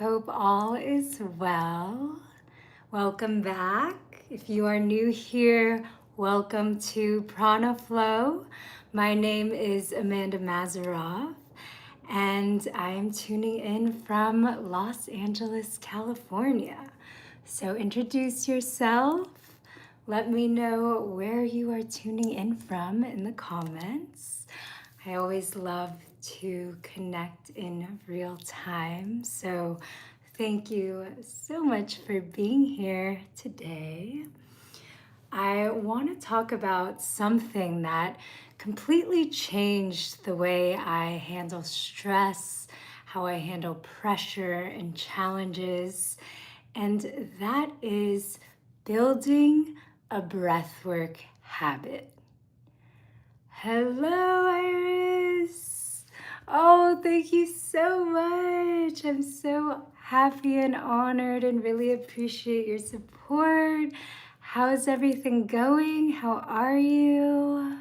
Hope all is well. Welcome back. If you are new here, welcome to PranaFlo. My name is Amanda Mazarov, and I am tuning in from Los Angeles, California. So introduce yourself. Let me know where you are tuning in from in the comments. I always love to connect in real time. So thank you so much for being here today. I want to talk about something that completely changed the way I handle stress, how I handle pressure and challenges, and that is building a breathwork habit. Hello, Iris. Oh, thank you so much. I'm so happy and honored and really appreciate your support. How's everything going? How are you?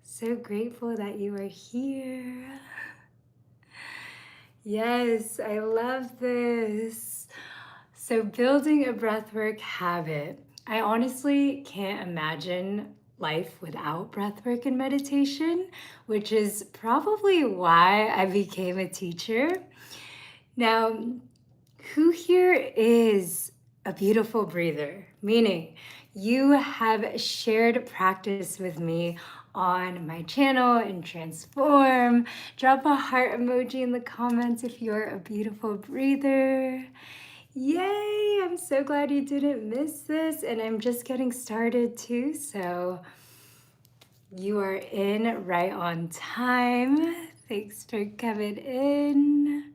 So grateful that you are here. Yes, I love this. So building a breathwork habit. I honestly can't imagine life without breathwork and meditation, which is probably why I became a teacher. Now, who here is a beautiful breather? Meaning, you have shared practice with me on my channel and Transform. Drop a heart emoji in the comments if you're a beautiful breather. Yay! I'm so glad you didn't miss this, and I'm just getting started too, so you are in right on time. Thanks for coming in.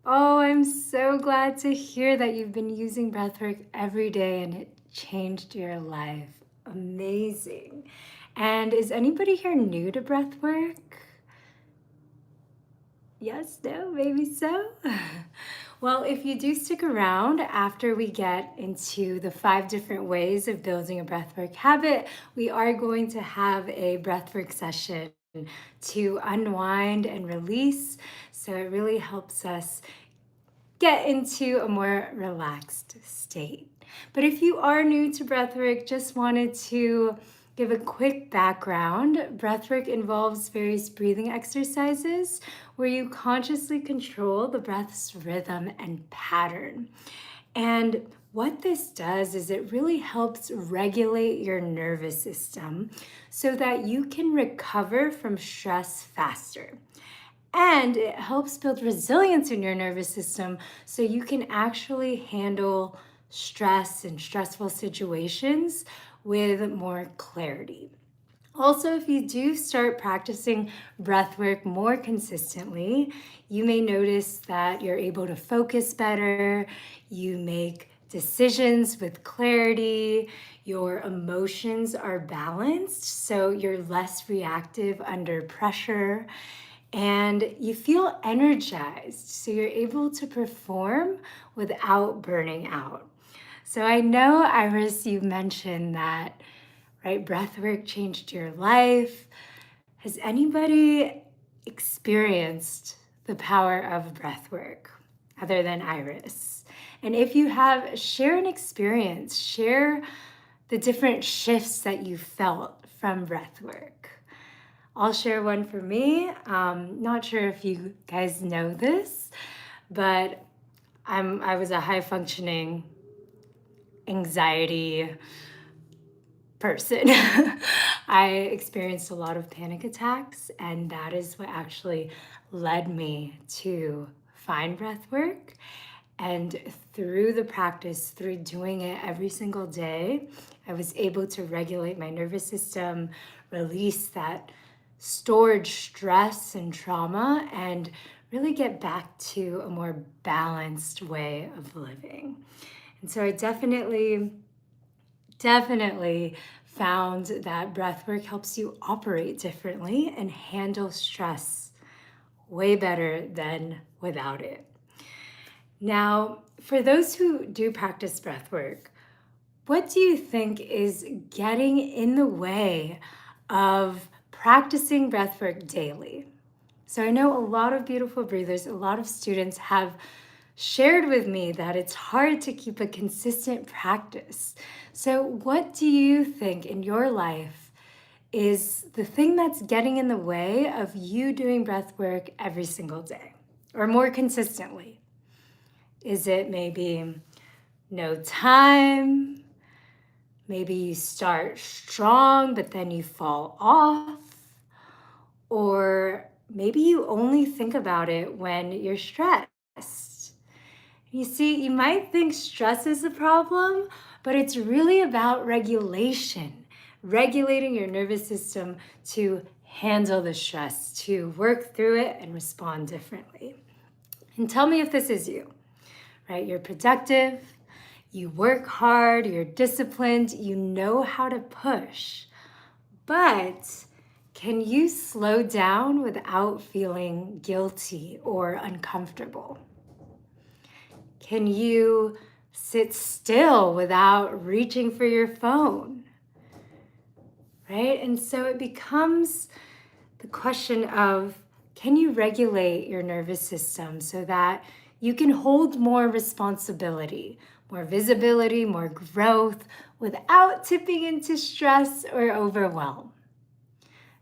Oh, I'm so glad to hear that you've been using breathwork every day and it changed your life. Amazing. And is anybody here new to breathwork? Yes, no, maybe so. Well, if you do stick around after we get into the 5 different ways of building a breathwork habit, we are going to have a breathwork session to unwind and release. So it really helps us get into a more relaxed state. But if you are new to breathwork, just wanted to give a quick background. Breathwork involves various breathing exercises where you consciously control the breath's rhythm and pattern. And what this does is it really helps regulate your nervous system so that you can recover from stress faster. And it helps build resilience in your nervous system so you can actually handle stress and stressful situations with more clarity. Also, if you do start practicing breath work more consistently, you may notice that you're able to focus better, you make decisions with clarity, your emotions are balanced, so you're less reactive under pressure, and you feel energized, so you're able to perform without burning out. So I know, Iris, you mentioned that, right, breathwork changed your life. Has anybody experienced the power of breathwork other than Iris? And if you have, share an experience, share the different shifts that you felt from breathwork. I'll share one for me. Not sure if you guys know this, but I was a high functioning anxiety person. I experienced a lot of panic attacks, and that is what actually led me to find breathwork. And through the practice, through doing it every single day, I was able to regulate my nervous system, release that stored stress and trauma, and really get back to a more balanced way of living. And so I definitely found that breathwork helps you operate differently and handle stress way better than without it. Now, for those who do practice breathwork, what do you think is getting in the way of practicing breathwork daily? So I know a lot of beautiful breathers, a lot of students have shared with me that it's hard to keep a consistent practice. So, what do you think in your life is the thing that's getting in the way of you doing breath work every single day or more consistently? Is it maybe no time? Maybe you start strong, but then you fall off? Or maybe you only think about it when you're stressed. You see, you might think stress is the problem, but it's really about regulation, regulating your nervous system to handle the stress, to work through it and respond differently. And tell me if this is you, right? You're productive, you work hard, you're disciplined, you know how to push, but can you slow down without feeling guilty or uncomfortable? Can you sit still without reaching for your phone? Right? And so it becomes the question of, can you regulate your nervous system so that you can hold more responsibility, more visibility, more growth without tipping into stress or overwhelm?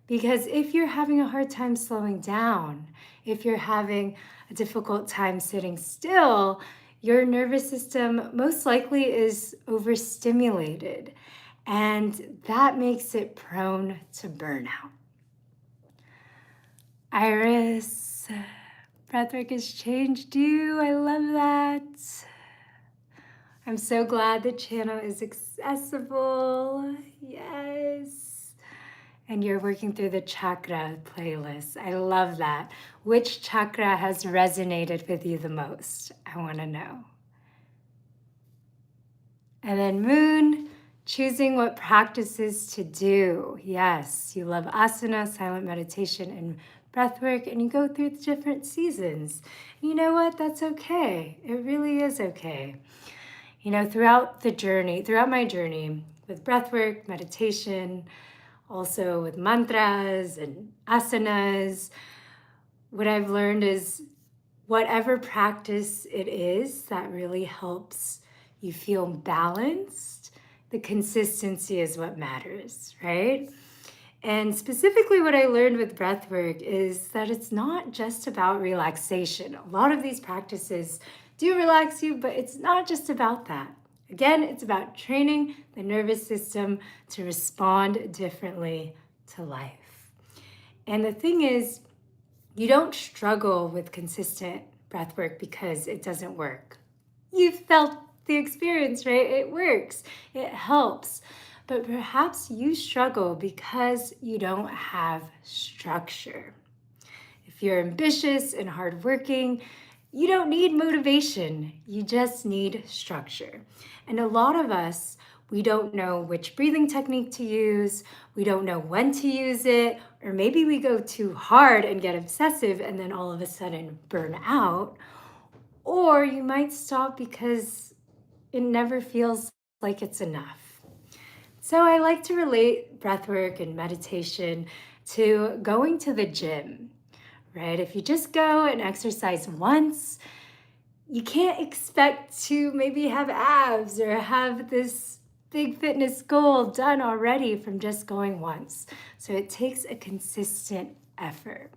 Because if you're having a hard time slowing down, if you're having a difficult time sitting still, your nervous system most likely is overstimulated, and that makes it prone to burnout. Iris, breathwork has changed you. I love that. I'm so glad the channel is accessible. Yes. And you're working through the chakra playlist. I love that. Which chakra has resonated with you the most? I want to know. And then Moon, choosing what practices to do. Yes, you love asana, silent meditation, and breath work, and you go through the different seasons. You know what? That's okay. It really is okay. You know, throughout my journey with breath work, meditation, also with mantras and asanas, what I've learned is whatever practice it is that really helps you feel balanced, the consistency is what matters, right? And specifically what I learned with breathwork is that it's not just about relaxation. A lot of these practices do relax you, but it's not just about that. Again, it's about training the nervous system to respond differently to life. And the thing is, you don't struggle with consistent breathwork because it doesn't work. You've felt the experience, right? It works, it helps. But perhaps you struggle because you don't have structure. If you're ambitious and hardworking, you don't need motivation, you just need structure. And a lot of us, we don't know which breathing technique to use, we don't know when to use it, or maybe we go too hard and get obsessive and then all of a sudden burn out. Or you might stop because it never feels like it's enough. So I like to relate breathwork and meditation to going to the gym, right? If you just go and exercise once, you can't expect to maybe have abs or have this big fitness goal done already from just going once. So it takes a consistent effort.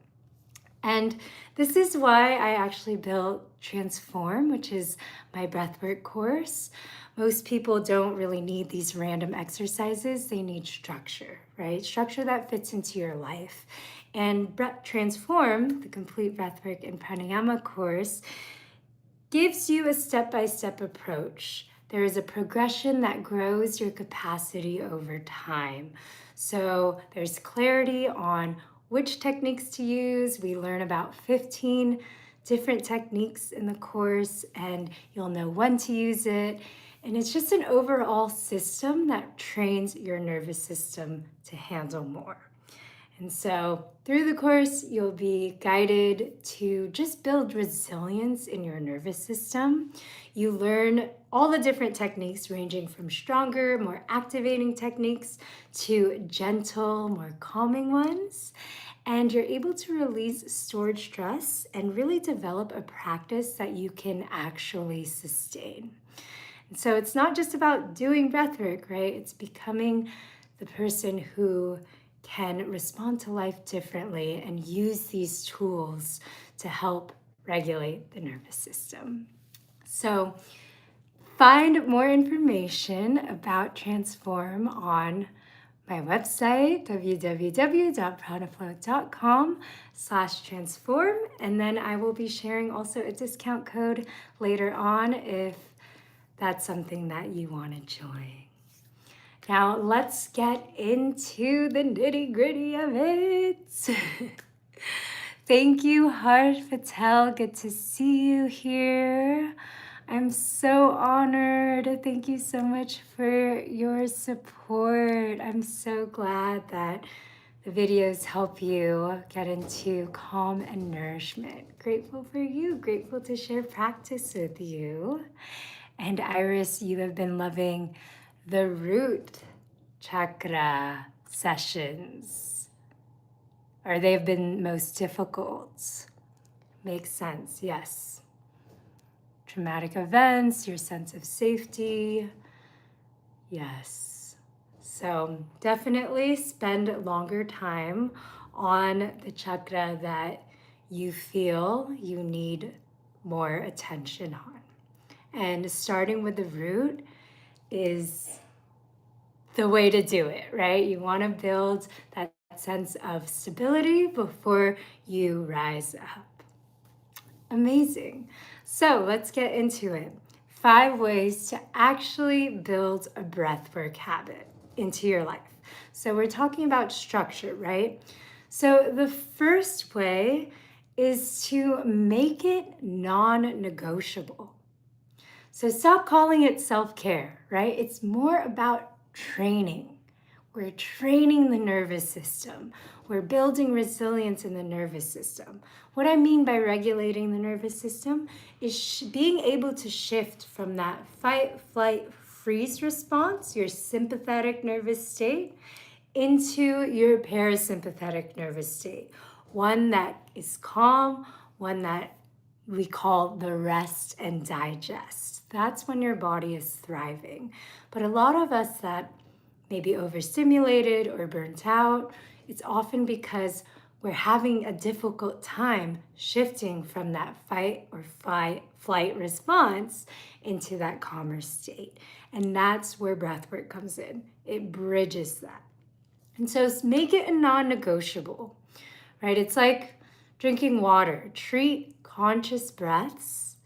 And this is why I actually built Transform, which is my breathwork course. Most people don't really need these random exercises. They need structure, right? Structure that fits into your life. And Transform, the complete breathwork and pranayama course, gives you a step-by-step approach. There is a progression that grows your capacity over time. So there's clarity on which techniques to use. We learn about 15 different techniques in the course, and you'll know when to use it. And it's just an overall system that trains your nervous system to handle more. And so through the course, you'll be guided to just build resilience in your nervous system. You learn all the different techniques ranging from stronger, more activating techniques to gentle, more calming ones. and you're able to release stored stress and really develop a practice that you can actually sustain. And so it's not just about doing breathwork, right? It's becoming the person who can respond to life differently and use these tools to help regulate the nervous system. So find more information about Transform on my website, www.pranaflo.com/transform. And then I will be sharing also a discount code later on if that's something that you want to join. Now let's get into the nitty-gritty of it. Thank you, Harsh Patel. Good to see you here. I'm so honored. Thank you so much for your support. I'm so glad that the videos help you get into calm and nourishment. Grateful for you. Grateful to share practice with you. And Iris, you have been loving the root chakra sessions, or they've been most difficult. Makes sense, yes. Traumatic events, your sense of safety, yes. So definitely spend longer time on the chakra that you feel you need more attention on. And starting with the root is the way to do it, right? You want to build that sense of stability before you rise up. Amazing. So let's get into it. 5 ways to actually build a breathwork habit into your life. So we're talking about structure, right? So the first way is to make it non-negotiable. So stop calling it self-care, right? It's more about training. We're training the nervous system. We're building resilience in the nervous system. What I mean by regulating the nervous system is being able to shift from that fight, flight, freeze response, your sympathetic nervous state, into your parasympathetic nervous state. One that is calm, one that we call the rest and digest. That's when your body is thriving. But a lot of us that may be overstimulated or burnt out, it's often because we're having a difficult time shifting from that fight or flight response into that calmer state. And that's where breathwork comes in. It bridges that. And so make it a non-negotiable, right? It's like drinking water. Treat conscious breaths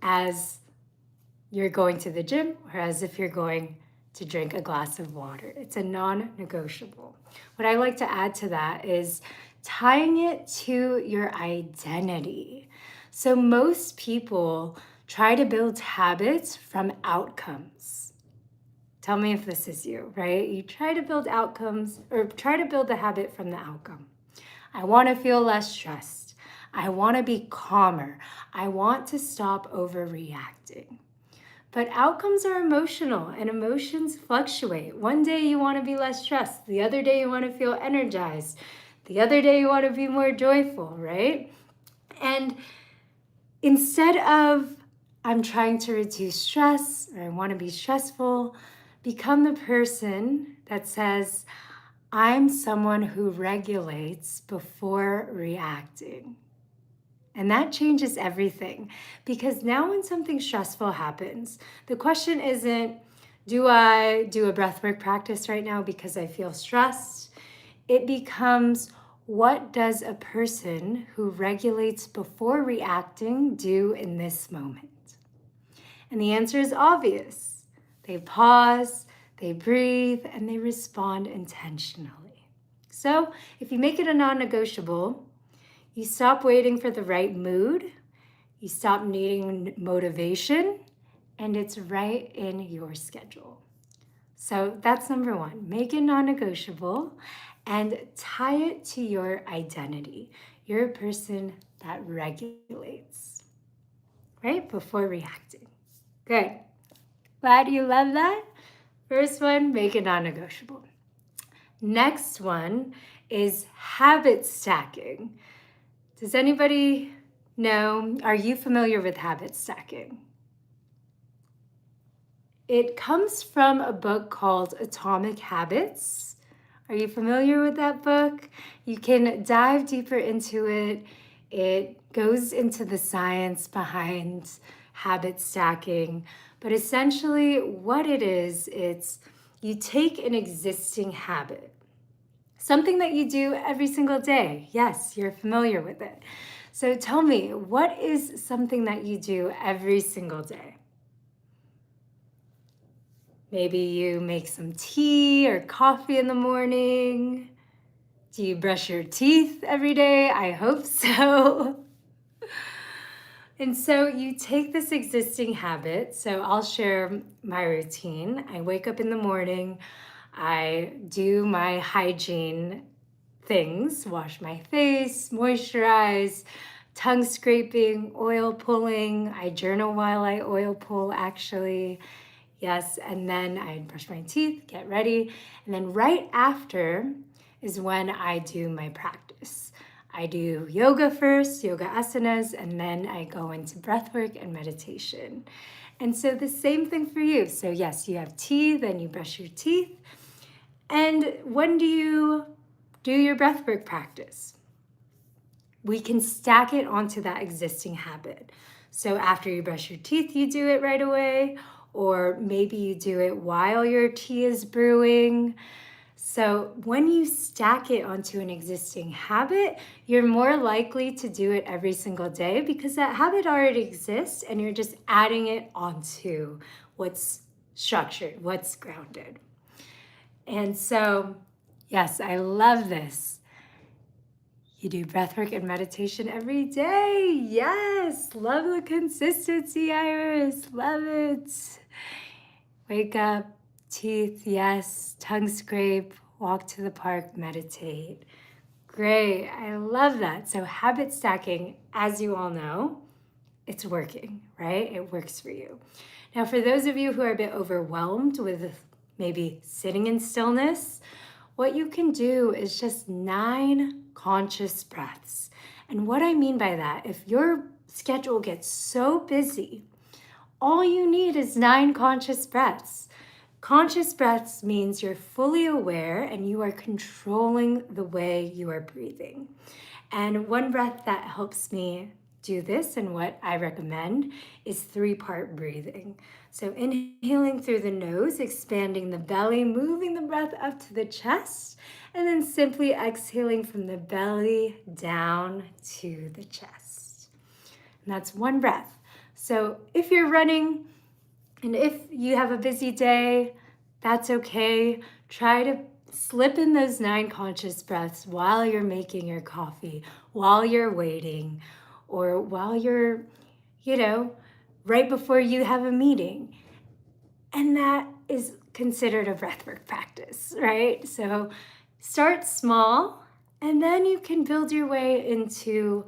as you're going to the gym or as if you're going to drink a glass of water. It's a non-negotiable. What I like to add to that is tying it to your identity. So most people try to build habits from outcomes. Tell me if this is you, right? You try to build outcomes or try to build the habit from the outcome. I want to feel less stressed. I want to be calmer. I want to stop overreacting. But outcomes are emotional and emotions fluctuate. One day you want to be less stressed. The other day you want to feel energized. The other day you want to be more joyful, right? And instead of I'm trying to reduce stress or I want to be stressful, become the person that says, I'm someone who regulates before reacting. And that changes everything because now when something stressful happens, the question isn't, do I do a breathwork practice right now because I feel stressed? It becomes, what does a person who regulates before reacting do in this moment? And the answer is obvious. They pause, they breathe, and they respond intentionally. So if you make it a non-negotiable, you stop waiting for the right mood, you stop needing motivation, and it's right in your schedule. So that's number 1. Make it non-negotiable and tie it to your identity. You're a person that regulates, right? Before reacting. Good. Glad you love that. First one, make it non-negotiable. Next one is habit stacking. Does anybody know? Are you familiar with habit stacking? It comes from a book called Atomic Habits. Are you familiar with that book? You can dive deeper into it. It goes into the science behind habit stacking. But essentially, what it is, it's you take an existing habit, something that you do every single day. Yes, you're familiar with it. So tell me, what is something that you do every single day? Maybe you make some tea or coffee in the morning. Do you brush your teeth every day? I hope so. And so you take this existing habit. So I'll share my routine. I wake up in the morning. I do my hygiene things, wash my face, moisturize, tongue scraping, oil pulling. I journal while I oil pull, actually. Yes, and then I brush my teeth, get ready, and then right after is when I do my practice. I do yoga first, yoga asanas, and then I go into breathwork and meditation. And so the same thing for you. So yes, you have tea, then you brush your teeth. And when do you do your breathwork practice? We can stack it onto that existing habit. So after you brush your teeth, you do it right away, or maybe you do it while your tea is brewing. So when you stack it onto an existing habit, you're more likely to do it every single day because that habit already exists and you're just adding it onto what's structured, what's grounded. And so, yes, I love this. You do breathwork and meditation every day. Yes, love the consistency, Iris. Love it. Wake up, teeth, yes, tongue scrape, walk to the park, meditate. Great, I love that. So habit stacking, as you all know, it's working, right? It works for you. Now, for those of you who are a bit overwhelmed with maybe sitting in stillness, what you can do is just 9 conscious breaths. And what I mean by that, if your schedule gets so busy, all you need is 9 conscious breaths. Conscious breaths means you're fully aware and you are controlling the way you are breathing. And one breath that helps me do this and what I recommend is 3-part breathing. So inhaling through the nose, expanding the belly, moving the breath up to the chest, and then simply exhaling from the belly down to the chest. And that's 1 breath. So if you're running and if you have a busy day, that's okay. Try to slip in those 9 conscious breaths while you're making your coffee, while you're waiting, or while you're, right before you have a meeting. And that is considered a breathwork practice, right? So start small, and then you can build your way into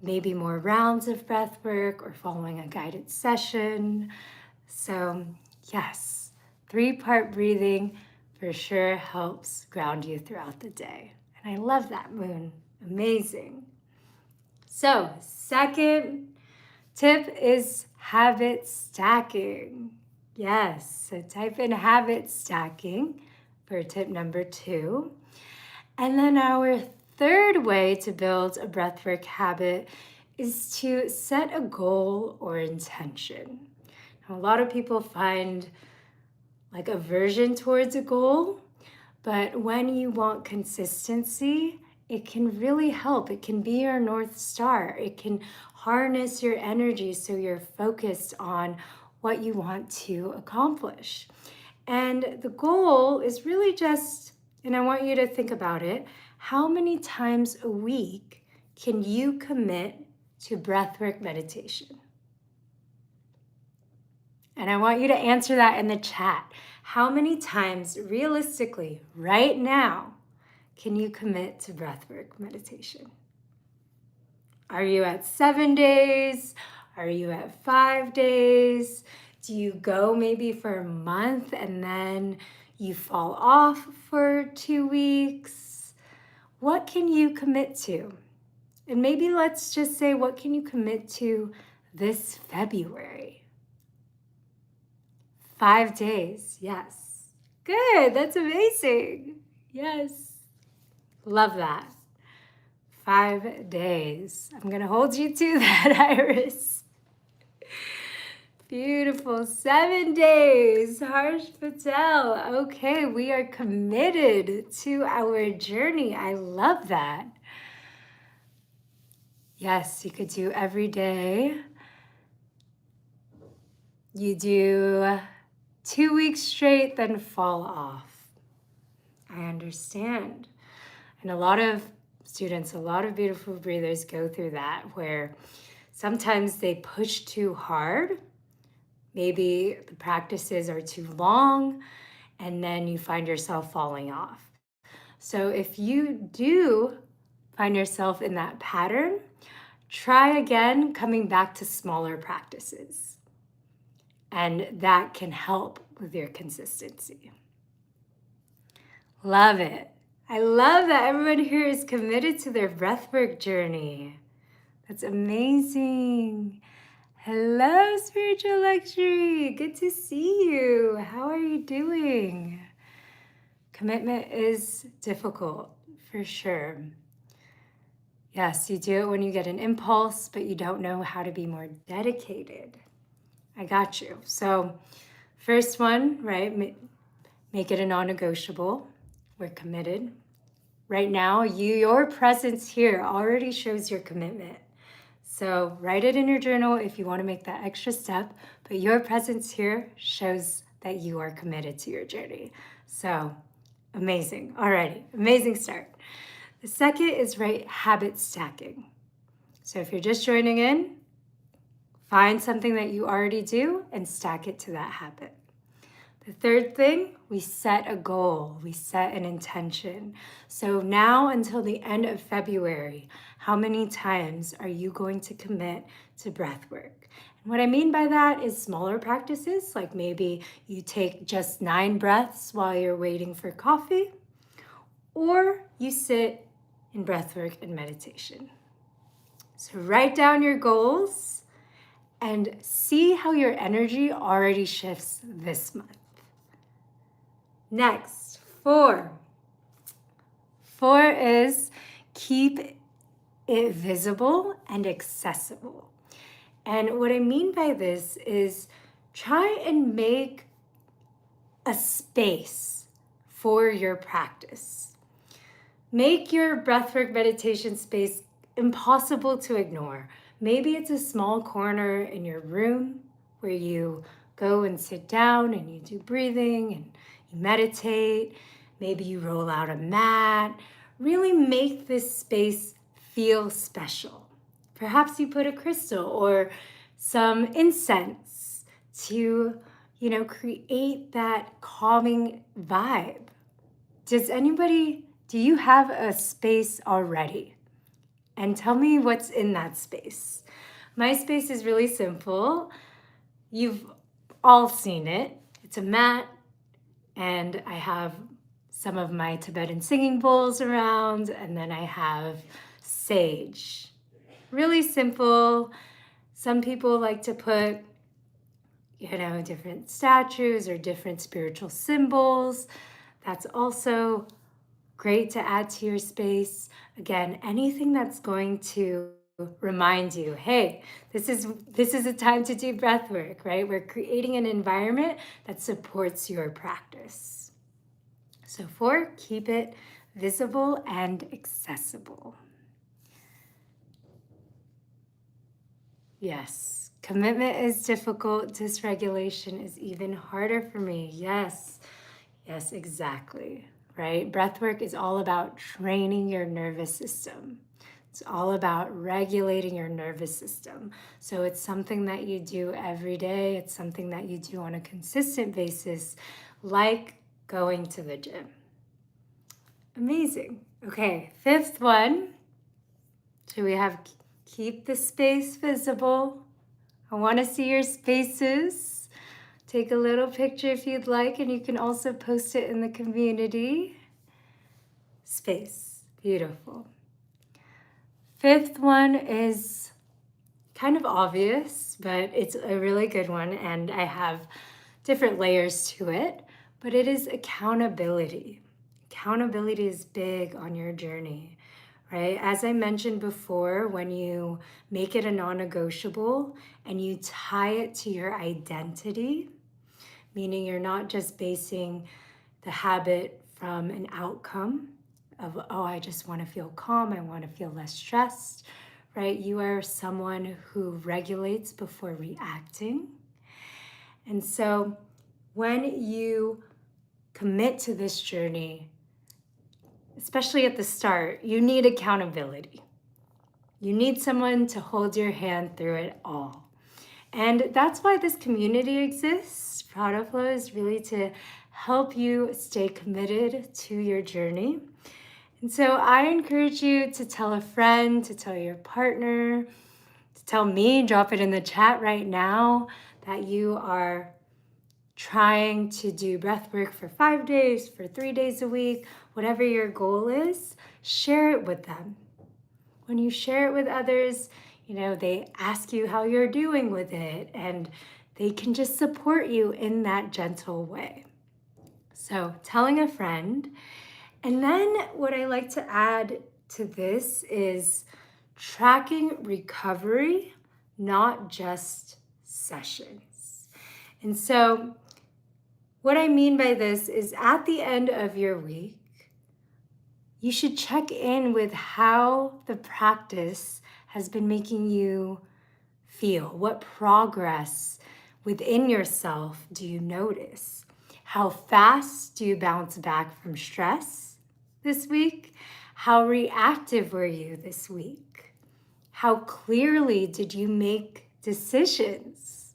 maybe more rounds of breathwork or following a guided session. So yes, 3-part breathing for sure helps ground you throughout the day. And I love that, Moon. Amazing. So, second tip is habit stacking. Yes, so type in habit stacking for tip number 2. And then our third way to build a breathwork habit is to set a goal or intention. Now, a lot of people find like aversion towards a goal, but when you want consistency, it can really help. It can be your North Star. It can harness your energy so you're focused on what you want to accomplish. And the goal is really just, and I want you to think about it, how many times a week can you commit to breathwork meditation? And I want you to answer that in the chat. How many times, realistically, right now, can you commit to breathwork meditation? Are you at 7 days? Are you at 5 days? Do you go maybe for a month and then you fall off for 2 weeks? what can you commit to? And maybe let's just say, what can you commit to this February? 5 days, yes. Good, that's amazing. Yes, love that. 5 days. I'm gonna hold you to that, Iris. Beautiful. 7 days. Harsh Patel. Okay, we are committed to our journey. I love that. Yes, you could do every day. You do 2 weeks straight, then fall off. I understand. And a lot of students, a lot of beautiful breathers go through that, where sometimes they push too hard. Maybe the practices are too long, and then you find yourself falling off. So if you do find yourself in that pattern, try again coming back to smaller practices. And that can help with your consistency. Love it. I love that everyone here is committed to their breathwork journey. That's amazing. Hello, Spiritual Luxury. Good to see you. How are you doing? Commitment is difficult, for sure. Yes, you do it when you get an impulse, but you don't know how to be more dedicated. I got you. So, first one, right? Make it a non-negotiable. We're committed. Right now, your presence here already shows your commitment. So write it in your journal if you want to make that extra step, but your presence here shows that you are committed to your journey. So amazing. Alrighty, amazing start. The second is habit stacking. So if you're just joining in, find something that you already do and stack it to that habit. The third thing, we set a goal, we set an intention. So now until the end of February, how many times are you going to commit to breath work? And what I mean by that is smaller practices, like maybe you take just 9 breaths while you're waiting for coffee, or you sit in breath work and meditation. So write down your goals and see how your energy already shifts this month. Next, 4. 4 is keep it visible and accessible. And what I mean by this is try and make a space for your practice. Make your breathwork meditation space impossible to ignore. Maybe it's a small corner in your room where you go and sit down and you do breathing and you meditate. Maybe you roll out a mat. Really make this space feel special. Perhaps you put a crystal or some incense to, create that calming vibe. Do you have a space already? And tell me what's in that space. My space is really simple. You've all seen it. It's a mat, and I have some of my Tibetan singing bowls around, and then I have sage. Really simple. Some people like to put, different statues or different spiritual symbols. That's also great to add to your space. Again, anything that's going to remind you, hey, this is a time to do breath work, right? We're creating an environment that supports your practice. So 4, keep it visible and accessible. Yes, commitment is difficult. Dysregulation is even harder for me. Yes, exactly, right? Breathwork is all about training your nervous system. It's all about regulating your nervous system. So it's something that you do every day. It's something that you do on a consistent basis, like going to the gym. Amazing. Okay, 5th one. So we have keep the space visible. I want to see your spaces. Take a little picture if you'd like, and you can also post it in the community. Space. Beautiful. Fifth one is kind of obvious, but it's a really good one, and I have different layers to it, but it is accountability. Accountability is big on your journey, right? As I mentioned before, when you make it a non-negotiable and you tie it to your identity, meaning you're not just basing the habit from an outcome of, oh, I just want to feel calm, I want to feel less stressed, right? You are someone who regulates before reacting. And so when you commit to this journey, especially at the start, you need accountability. You need someone to hold your hand through it all. And that's why this community exists. PranaFlo is really to help you stay committed to your journey. And so I encourage you to tell a friend, to tell your partner, to tell me, drop it in the chat right now that you are trying to do breath work for 5 days, for 3 days a week, whatever your goal is, share it with them. When you share it with others, they ask you how you're doing with it, and they can just support you in that gentle way. So telling a friend. And then what I like to add to this is tracking recovery, not just sessions. And so what I mean by this is at the end of your week, you should check in with how the practice has been making you feel. What progress within yourself do you notice? How fast do you bounce back from stress this week? How reactive were you this week? How clearly did you make decisions?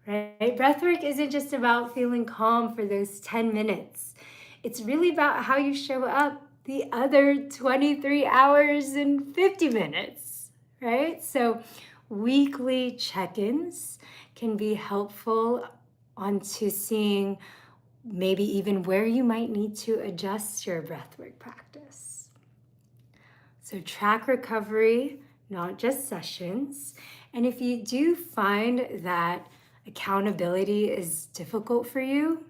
Right? Breathwork isn't just about feeling calm for those 10 minutes. It's really about how you show up the other 23 hours and 50 minutes, right? So weekly check-ins can be helpful onto seeing maybe even where you might need to adjust your breathwork practice. So track recovery, not just sessions. And if you do find that accountability is difficult for you,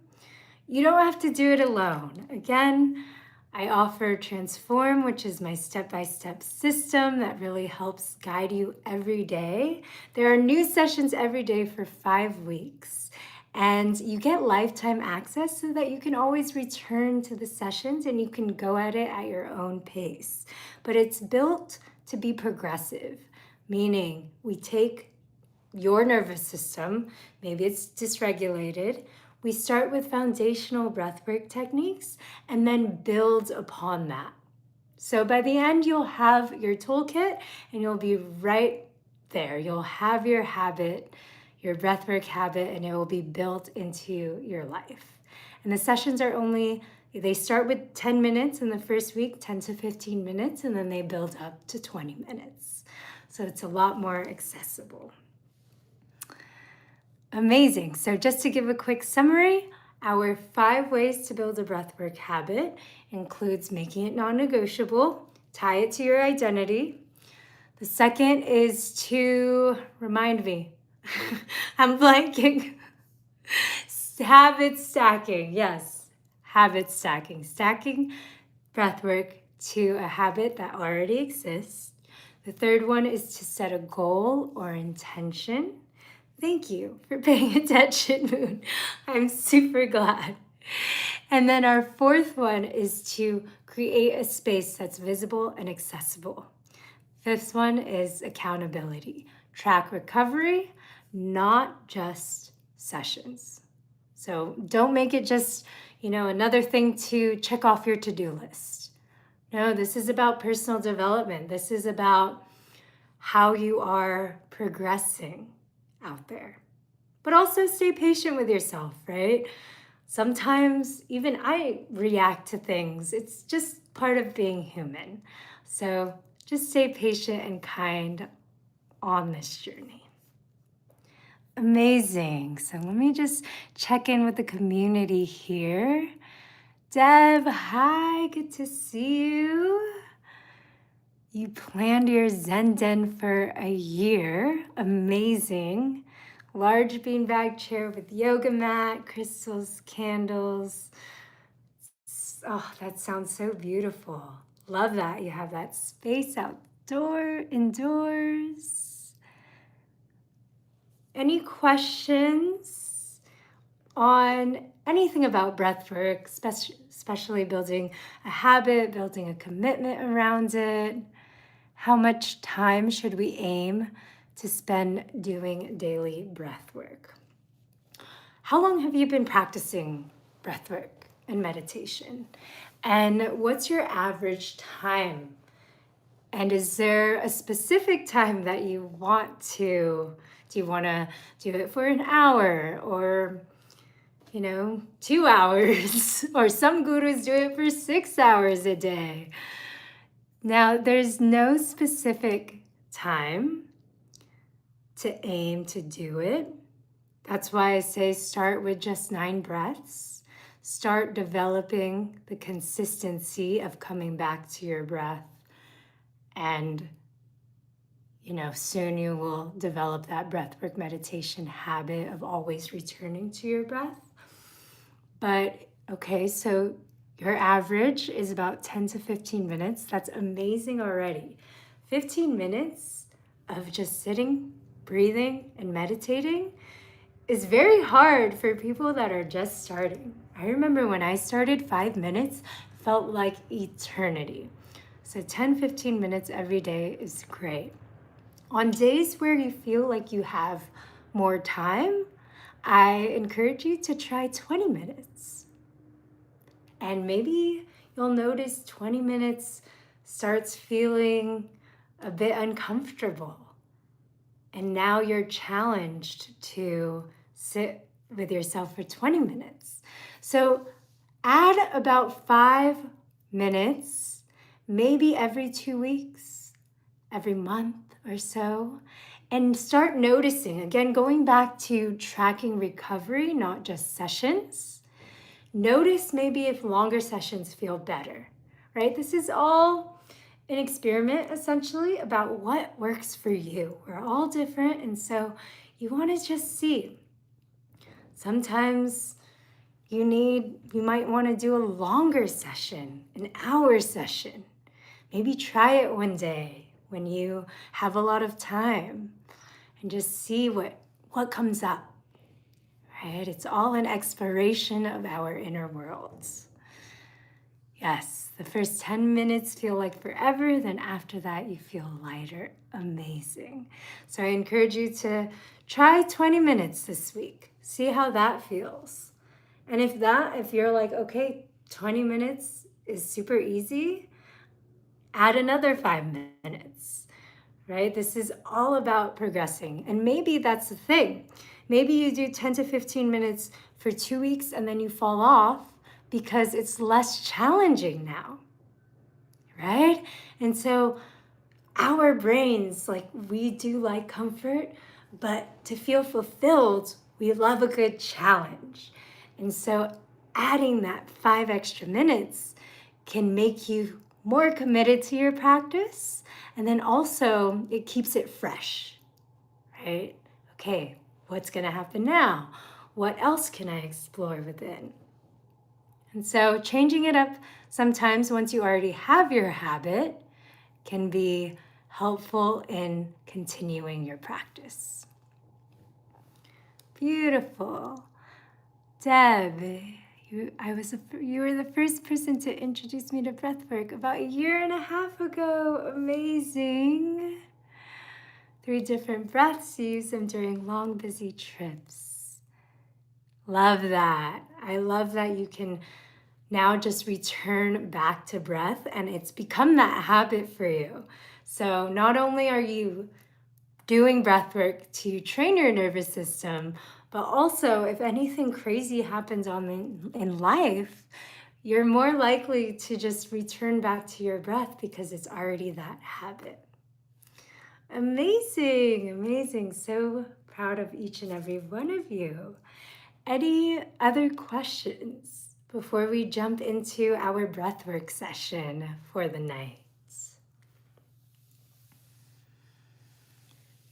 you don't have to do it alone. Again, I offer Transform, which is my step-by-step system that really helps guide you every day. There are new sessions every day for 5 weeks, and you get lifetime access so that you can always return to the sessions and you can go at it at your own pace. But it's built to be progressive, meaning we take your nervous system, maybe it's dysregulated. We start with foundational breathwork techniques and then build upon that. So by the end, you'll have your toolkit and you'll be right there. You'll have your habit, your breathwork habit, and it will be built into your life. And the sessions they start with 10 minutes in the first week, 10 to 15 minutes, and then they build up to 20 minutes. So it's a lot more accessible. Amazing. So just to give a quick summary, our 5 ways to build a breathwork habit includes making it non-negotiable, tie it to your identity. The second is to, remind me, I'm blanking, habit stacking. Yes, habit stacking. Stacking breathwork to a habit that already exists. The third one is to set a goal or intention. Thank you for paying attention, Moon. I'm super glad. And then our fourth one is to create a space that's visible and accessible. Fifth one is accountability. Track recovery, not just sessions. So don't make it just, another thing to check off your to-do list. No, this is about personal development. This is about how you are progressing out there. But also stay patient with yourself, right? Sometimes even I react to things. It's just part of being human. So just stay patient and kind on this journey. Amazing. So let me just check in with the community here. Deb, hi, good to see you. You planned your Zen Den for a year. Amazing. Large beanbag chair with yoga mat, crystals, candles. Oh, that sounds so beautiful. Love that you have that space indoors. Any questions on anything about breathwork, especially building a habit, building a commitment around it? How much time should we aim to spend doing daily breathwork? How long have you been practicing breathwork and meditation? And what's your average time? And is there a specific time that you want to? Do you want to do it for an hour or 2 hours? Or some gurus do it for 6 hours a day. Now, there's no specific time to aim to do it. That's why I say start with just 9 breaths. Start developing the consistency of coming back to your breath. And, soon you will develop that breathwork meditation habit of always returning to your breath. But, okay, so your average is about 10 to 15 minutes. That's amazing already. 15 minutes of just sitting, breathing, and meditating is very hard for people that are just starting. I remember when I started, 5 minutes felt like eternity. So 10, 15 minutes every day is great. On days where you feel like you have more time, I encourage you to try 20 minutes. And maybe you'll notice 20 minutes starts feeling a bit uncomfortable. And now you're challenged to sit with yourself for 20 minutes. So add about 5 minutes, maybe every 2 weeks, every month or so, and start noticing, again, going back to tracking recovery, not just sessions. Notice maybe if longer sessions feel better, right? This is all an experiment, essentially, about what works for you. We're all different, and so you want to just see. Sometimes you might want to do a longer session, an hour session. Maybe try it one day when you have a lot of time and just see what comes up, right? It's all an exploration of our inner worlds. Yes, the first 10 minutes feel like forever, then after that you feel lighter. Amazing. So I encourage you to try 20 minutes this week. See how that feels. And if you're like, okay, 20 minutes is super easy, add another 5 minutes, right? This is all about progressing. And maybe that's the thing. Maybe you do 10 to 15 minutes for 2 weeks and then you fall off because it's less challenging now, right? And so our brains, we do like comfort, but to feel fulfilled, we love a good challenge. And so adding that 5 extra minutes can make you more committed to your practice. And then also it keeps it fresh, right? Okay, what's going to happen now? What else can I explore within? And so changing it up sometimes once you already have your habit can be helpful in continuing your practice. Beautiful. Deb, you were the first person to introduce me to breathwork about 1.5 years ago. Amazing. 3 different breaths, you use them during long, busy trips. Love that. I love that you can now just return back to breath and it's become that habit for you. So not only are you doing breathwork to train your nervous system, but also if anything crazy happens in life, you're more likely to just return back to your breath because it's already that habit. Amazing, amazing. So proud of each and every one of you. Any other questions before we jump into our breathwork session for the night?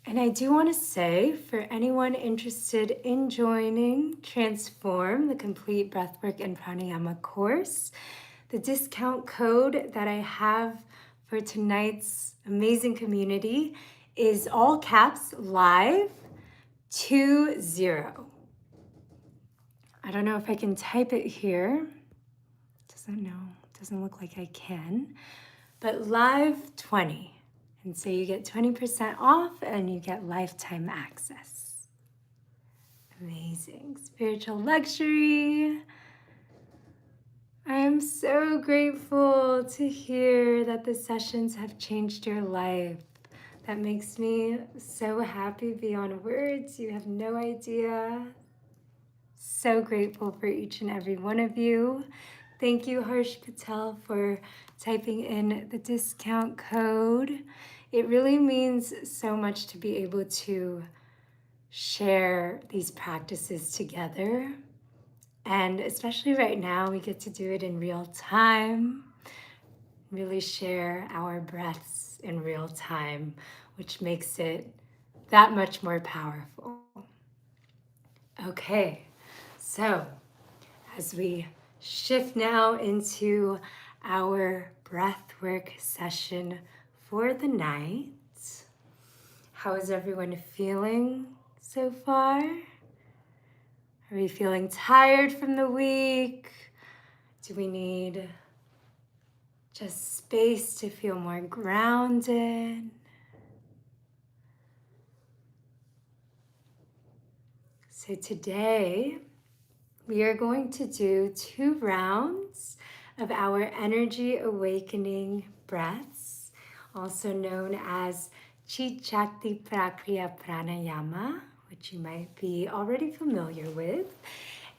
And I do want to say, for anyone interested in joining Transform, the complete Breathwork and Pranayama course, the discount code that I have for tonight's amazing community is all caps live 20. I don't know if I can type it here. Doesn't look like I can, but live 20. And so you get 20% off and you get lifetime access. Amazing. Spiritual luxury. I am so grateful to hear that the sessions have changed your life. That makes me so happy beyond words. You have no idea. So grateful for each and every one of you. Thank you, Harsh Patel, for typing in the discount code. It really means so much to be able to share these practices together. And especially right now, we get to do it in real time, really share our breaths in real time, which makes it that much more powerful. Okay, so as we shift now into our breathwork session for the night, how is everyone feeling so far? Are we feeling tired from the week? Do we need just space to feel more grounded? So today, we are going to do 2 rounds of our energy awakening breaths, also known as Chit Shakti Prakriya Pranayama, which you might be already familiar with.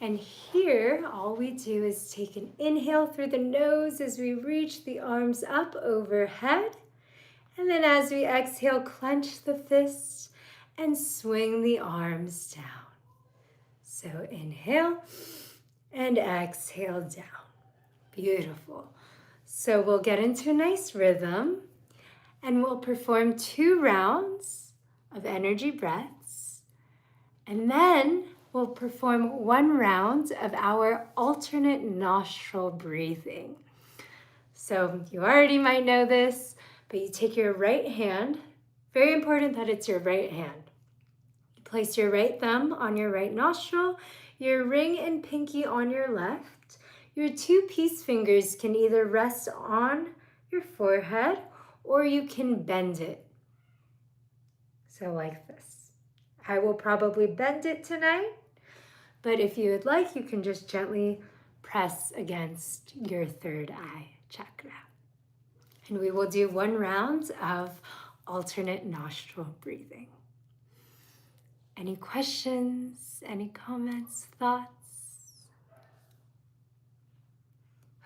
And here, all we do is take an inhale through the nose as we reach the arms up overhead. And then as we exhale, clench the fists and swing the arms down. So inhale and exhale down. Beautiful. So we'll get into a nice rhythm and we'll perform 2 rounds of energy breaths. And then we'll perform 1 round of our alternate nostril breathing. So you already might know this, but you take your right hand. Very important that it's your right hand. You place your right thumb on your right nostril, your ring and pinky on your left. Your 2 peace fingers can either rest on your forehead or you can bend it. So like this. I will probably bend it tonight, but if you would like, you can just gently press against your 3rd eye chakra. And we will do 1 round of alternate nostril breathing. Any questions, any comments, thoughts?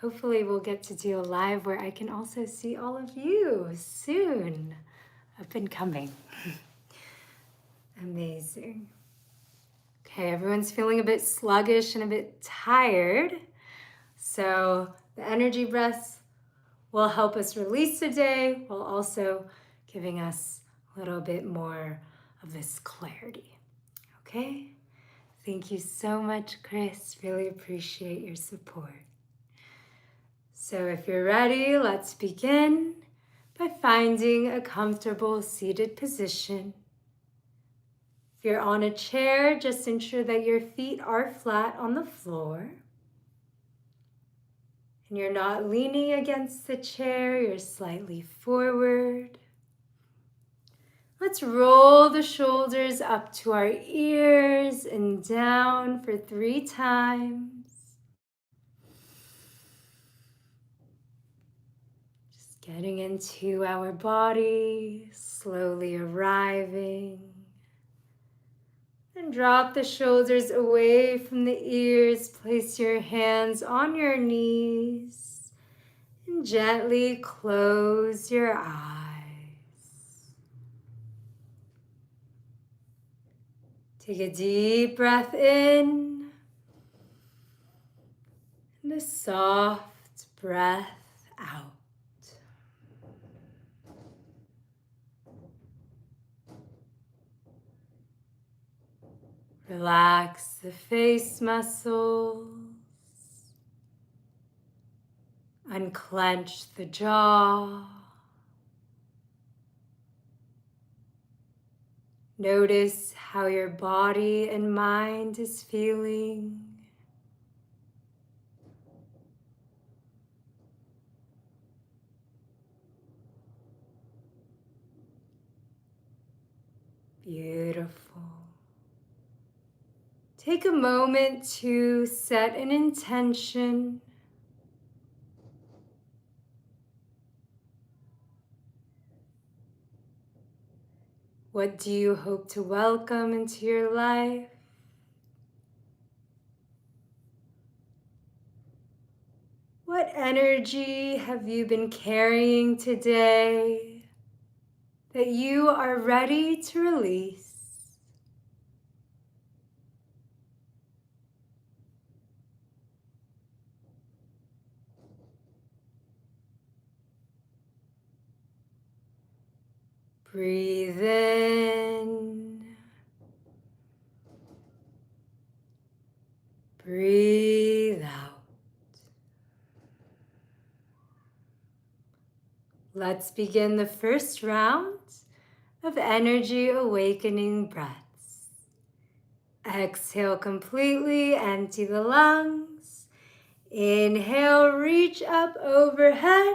Hopefully we'll get to do a live where I can also see all of you soon. Up and coming. Amazing. Okay, everyone's feeling a bit sluggish and a bit tired. So the energy breaths will help us release the day while also giving us a little bit more of this clarity. Okay? Thank you so much, Chris. Really appreciate your support. So if you're ready, let's begin by finding a comfortable seated position. If you're on a chair, just ensure that your feet are flat on the floor. And you're not leaning against the chair, you're slightly forward. Let's roll the shoulders up to our ears and down for 3 times. Just getting into our body, slowly arriving. And drop the shoulders away from the ears. Place your hands on your knees and gently close your eyes. Take a deep breath in and a soft breath out. Relax the face muscles. Unclench the jaw. Notice how your body and mind is feeling. Beautiful. Take a moment to set an intention. What do you hope to welcome into your life? What energy have you been carrying today that you are ready to release? Breathe in. Breathe out. Let's begin the first round of energy awakening breaths. Exhale completely, empty the lungs. Inhale, reach up overhead.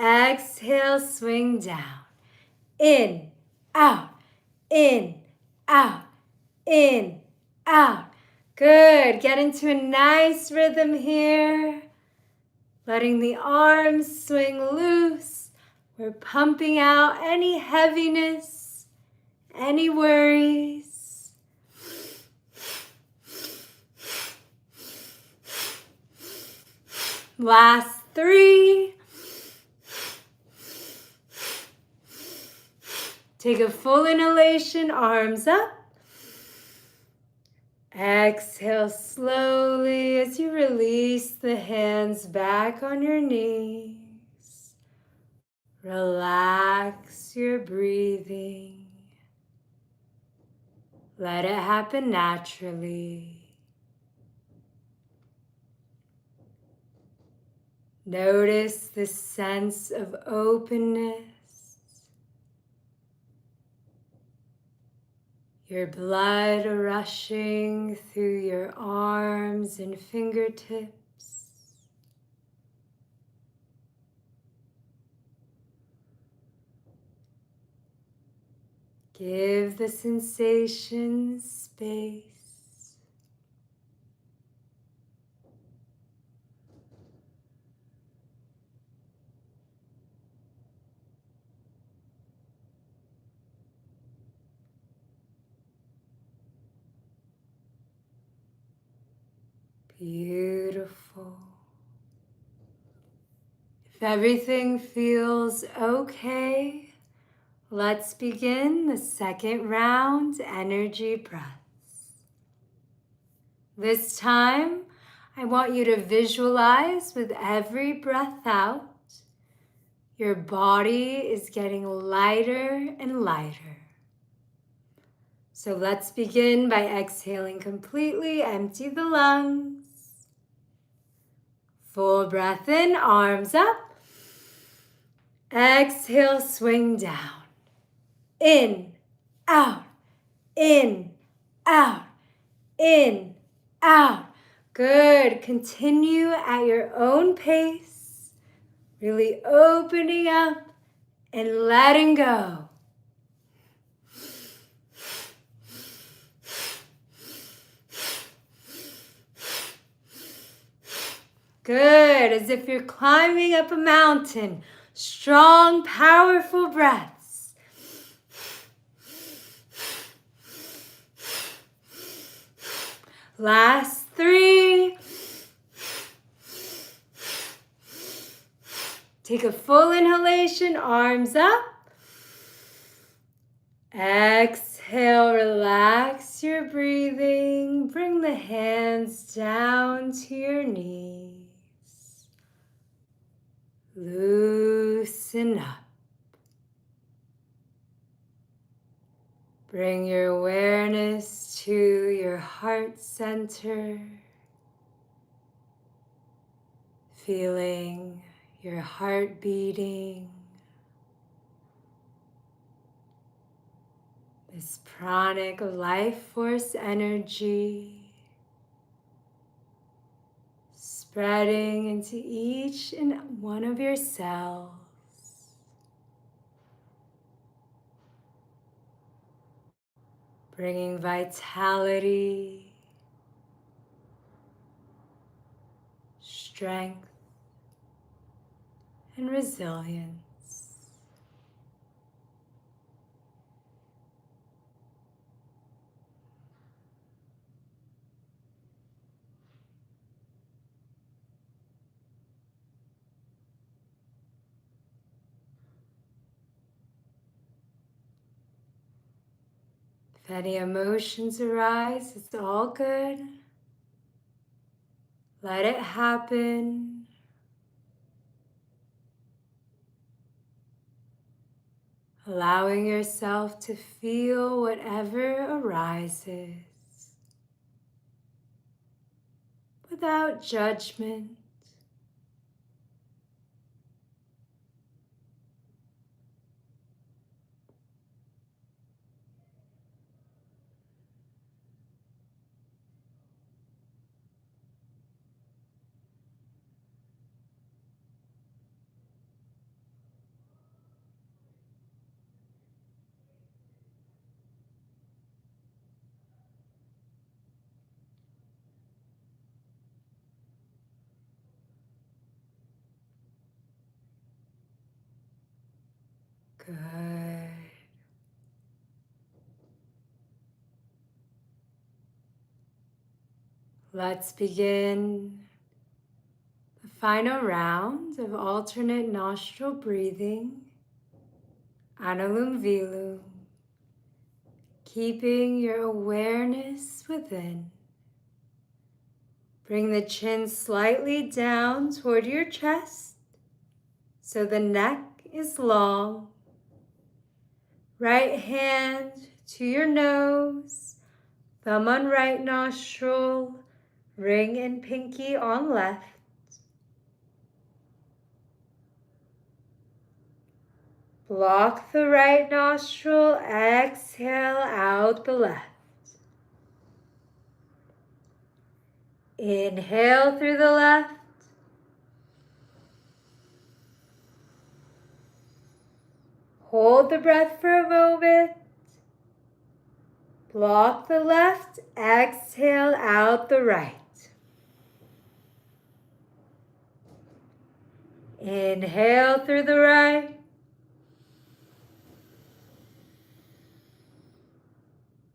Exhale, swing down. In, out, in, out, in, out. Good. Get into a nice rhythm here. Letting the arms swing loose. We're pumping out any heaviness, any worries. Last 3. Take a full inhalation, arms up. Exhale slowly as you release the hands back on your knees. Relax your breathing. Let it happen naturally. Notice the sense of openness. Your blood rushing through your arms and fingertips. Give the sensations space. Beautiful. If everything feels okay, let's begin the second round, energy breaths. This time, I want you to visualize with every breath out, your body is getting lighter and lighter. So let's begin by exhaling completely, empty the lungs. Full breath in, arms up. Exhale, swing down. In, out, in, out, in, out. Good. Continue at your own pace, really opening up and letting go. Good, as if you're climbing up a mountain. Strong, powerful breaths. Last 3. Take a full inhalation, arms up. Exhale, relax your breathing. Bring the hands down to your knees. Loosen up. Bring your awareness to your heart center, feeling your heart beating. This pranic life force energy spreading into each and one of your cells. Bringing vitality, strength, and resilience. If any emotions arise, it's all good. Let it happen. Allowing yourself to feel whatever arises without judgment. Good. Let's begin the final round of alternate nostril breathing, Anulom Vilom, keeping your awareness within. Bring the chin slightly down toward your chest so the neck is long. Right hand to your nose, thumb on right nostril, ring and pinky on left. Block the right nostril, exhale out the left. Inhale through the left. Hold the breath for a moment. Block the left, exhale out the right. Inhale through the right.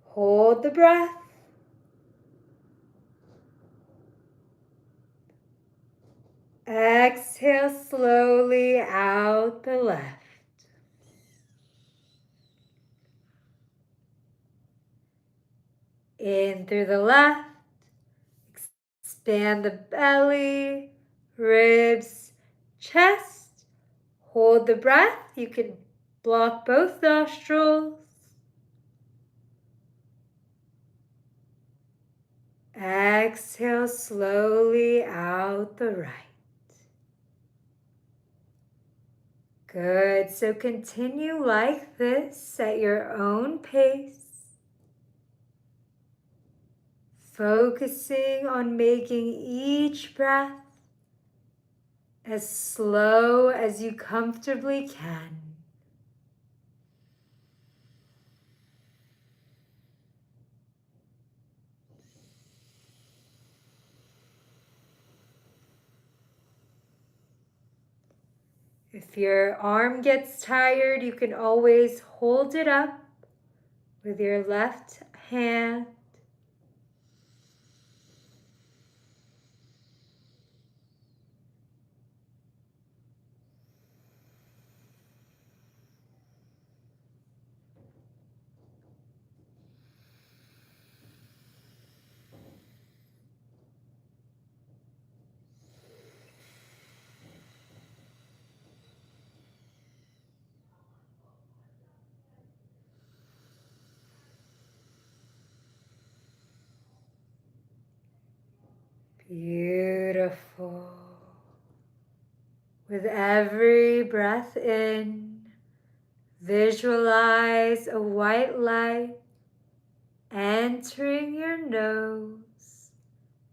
Hold the breath. Exhale slowly out the left. In through the left. Expand the belly, ribs, chest. Hold the breath. You can block both nostrils. Exhale slowly out the right. Good. So continue like this at your own pace. Focusing on making each breath as slow as you comfortably can. If your arm gets tired, you can always hold it up with your left hand. Beautiful. With every breath in, visualize a white light entering your nose,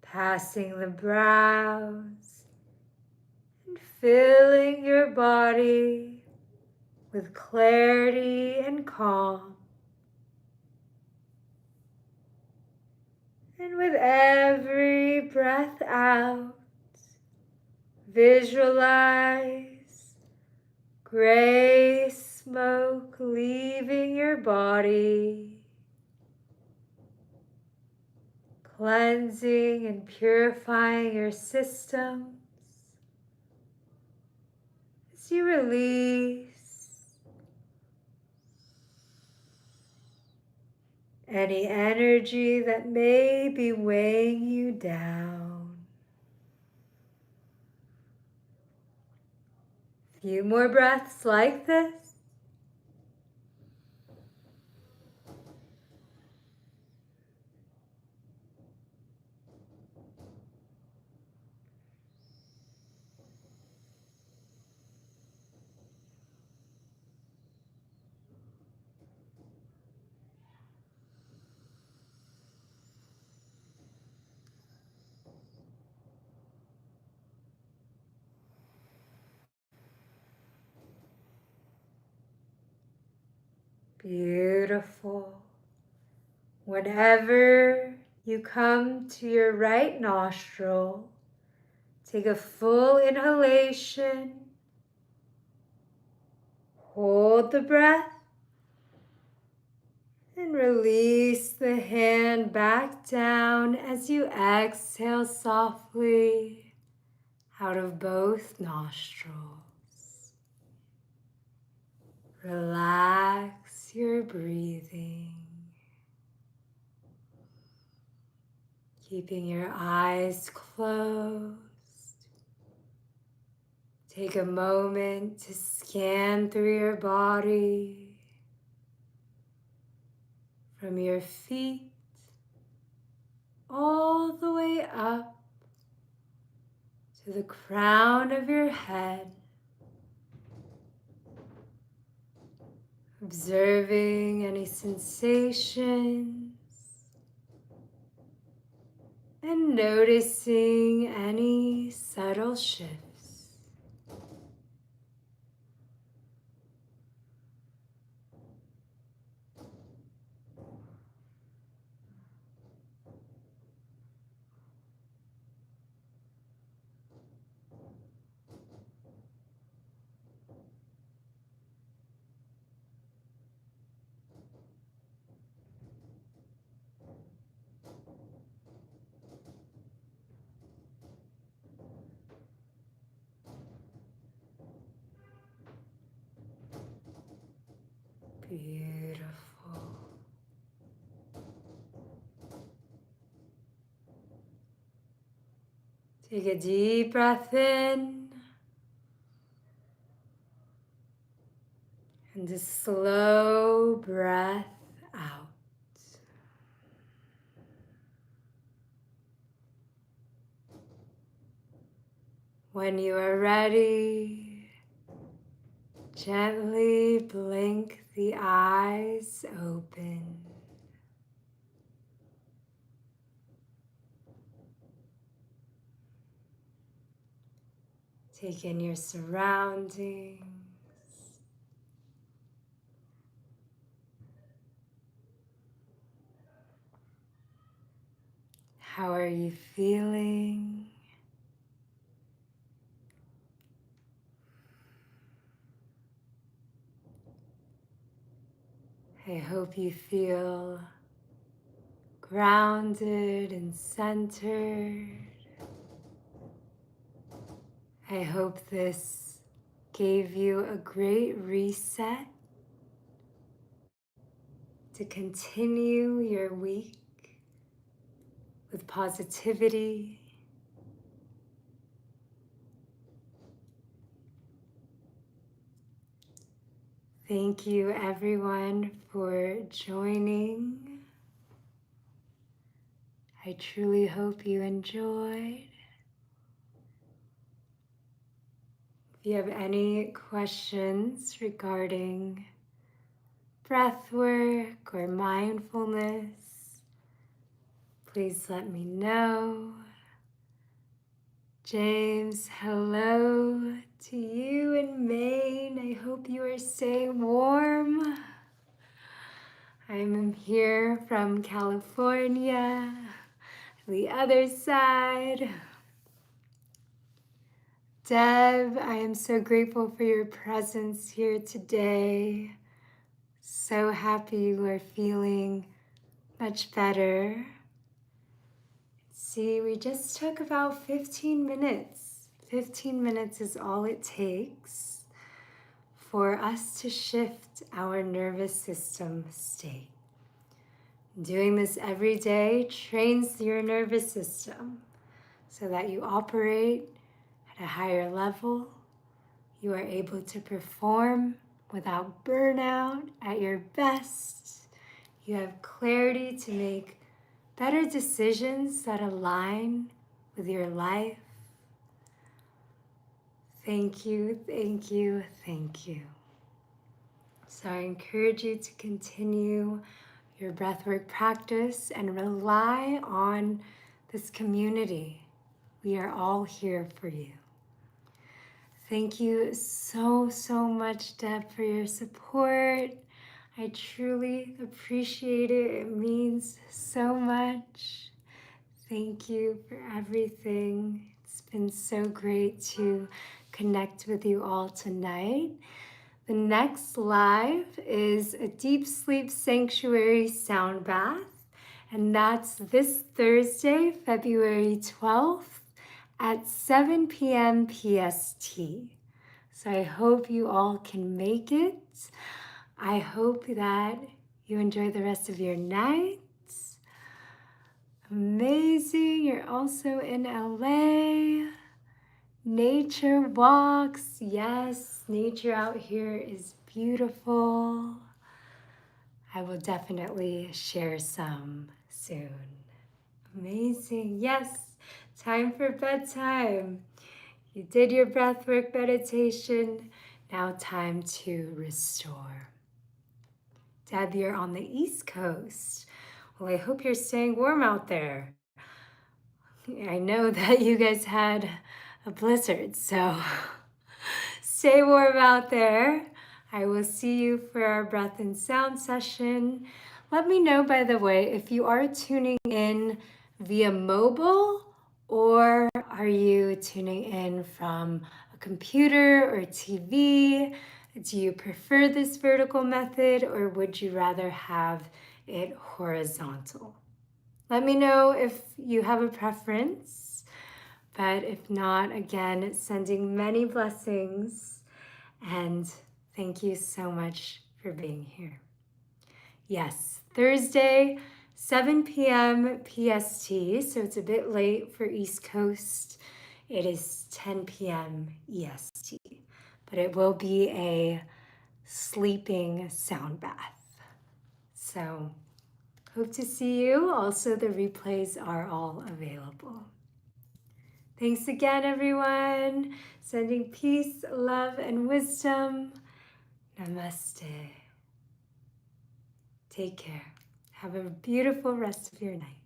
passing the brows, and filling your body with clarity and calm. And with every breath out, visualize gray smoke leaving your body, cleansing and purifying your systems as you release any energy that may be weighing you down. A few more breaths like this. Beautiful. Whenever you come to your right nostril, take a full inhalation. Hold the breath and release the hand back down as you exhale softly out of both nostrils. Relax your breathing, keeping your eyes closed. Take a moment to scan through your body, from your feet all the way up to the crown of your head, observing any sensations and noticing any subtle shifts. Beautiful. Take a deep breath in and a slow breath out. When you are ready, gently blink the eyes open. Take in your surroundings. How are you feeling? I hope you feel grounded and centered. I hope this gave you a great reset to continue your week with positivity. Thank you, everyone, for joining. I truly hope you enjoyed. If you have any questions regarding breath work or mindfulness, please let me know. James, hello to you in Maine. I hope you are staying warm. I'm here from California, the other side. Deb, I am so grateful for your presence here today. So happy you are feeling much better. See, we just took about 15 minutes. 15 minutes is all it takes for us to shift our nervous system state. Doing this every day trains your nervous system so that you operate at a higher level. You are able to perform without burnout at your best. You have clarity to make better decisions that align with your life. Thank you, thank you, thank you. So I encourage you to continue your breathwork practice and rely on this community. We are all here for you. Thank you so, so much, Deb, for your support. I truly appreciate it. It means so much. Thank you for everything. It's been so great to connect with you all tonight. The next live is a deep sleep sanctuary sound bath, and that's this Thursday, February 12th at 7 p.m. PST. So I hope you all can make it. I hope that you enjoy the rest of your night. Amazing. You're also in LA. Nature walks. Yes, nature out here is beautiful. I will definitely share some soon. Amazing. Yes, time for bedtime. You did your breathwork meditation. Now time to restore. Deb, you're on the East Coast. Well, I hope you're staying warm out there. I know that you guys had a blizzard, so stay warm out there. I will see you for our breath and sound session. Let me know, by the way, if you are tuning in via mobile or are you tuning in from a computer or TV? Do you prefer this vertical method or would you rather have it horizontal? Let me know if you have a preference, but if not, again, sending many blessings and thank you so much for being here. Yes, Thursday, 7 p.m. PST, so it's a bit late for East Coast. It is 10 p.m. EST, but it will be a sleeping sound bath. So hope to see you. Also, the replays are all available. Thanks again, everyone. Sending peace, love, and wisdom. Namaste. Take care. Have a beautiful rest of your night.